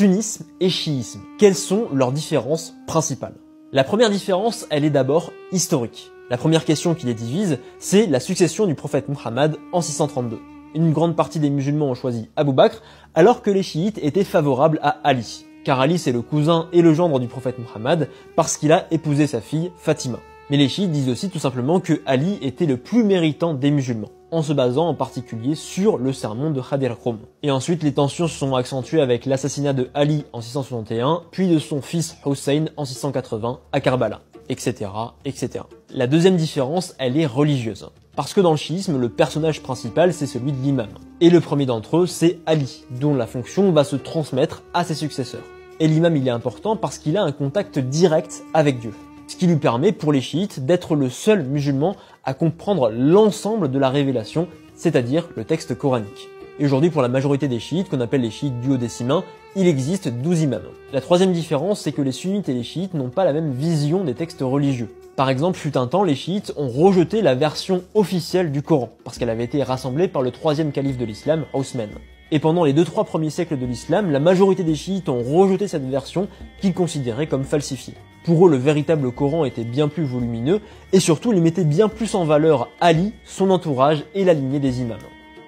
Sunnisme et chiisme, quelles sont leurs différences principales? La première différence, elle est d'abord historique. La première question qui les divise, c'est la succession du prophète Muhammad en 632. Une grande partie des musulmans ont choisi Abu Bakr, alors que les chiites étaient favorables à Ali. Car Ali c'est le cousin et le gendre du prophète Muhammad, parce qu'il a épousé sa fille Fatima. Mais les chiites disent aussi tout simplement que Ali était le plus méritant des musulmans, en se basant en particulier sur le sermon de Khadir Khoum. Et ensuite, les tensions se sont accentuées avec l'assassinat de Ali en 661, puis de son fils Hussein en 680 à Karbala, etc., etc. La deuxième différence, elle est religieuse. Parce que dans le chiisme, le personnage principal, c'est celui de l'imam. Et le premier d'entre eux, c'est Ali, dont la fonction va se transmettre à ses successeurs. Et l'imam, il est important parce qu'il a un contact direct avec Dieu. Ce qui lui permet, pour les chiites, d'être le seul musulman à comprendre l'ensemble de la révélation, c'est-à-dire le texte coranique. Et aujourd'hui, pour la majorité des chiites, qu'on appelle les chiites duodécimains, il existe 12 imams. La troisième différence, c'est que les sunnites et les chiites n'ont pas la même vision des textes religieux. Par exemple, fut un temps, les chiites ont rejeté la version officielle du Coran, parce qu'elle avait été rassemblée par le troisième calife de l'islam, Othman. Et pendant les 2-3 premiers siècles de l'islam, la majorité des chiites ont rejeté cette version qu'ils considéraient comme falsifiée. Pour eux, le véritable Coran était bien plus volumineux, et surtout, ils mettaient bien plus en valeur Ali, son entourage et la lignée des imams.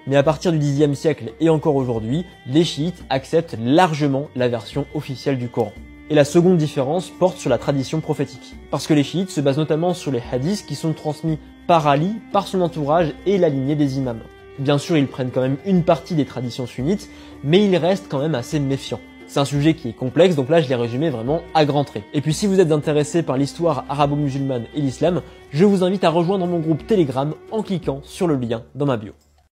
Mais à partir du Xe siècle et encore aujourd'hui, les chiites acceptent largement la version officielle du Coran. Et la seconde différence porte sur la tradition prophétique. Parce que les chiites se basent notamment sur les hadiths qui sont transmis par Ali, par son entourage et la lignée des imams. Bien sûr, ils prennent quand même une partie des traditions sunnites, mais ils restent quand même assez méfiants. C'est un sujet qui est complexe, donc là je l'ai résumé vraiment à grands traits. Et puis si vous êtes intéressé par l'histoire arabo-musulmane et l'islam, je vous invite à rejoindre mon groupe Telegram en cliquant sur le lien dans ma bio.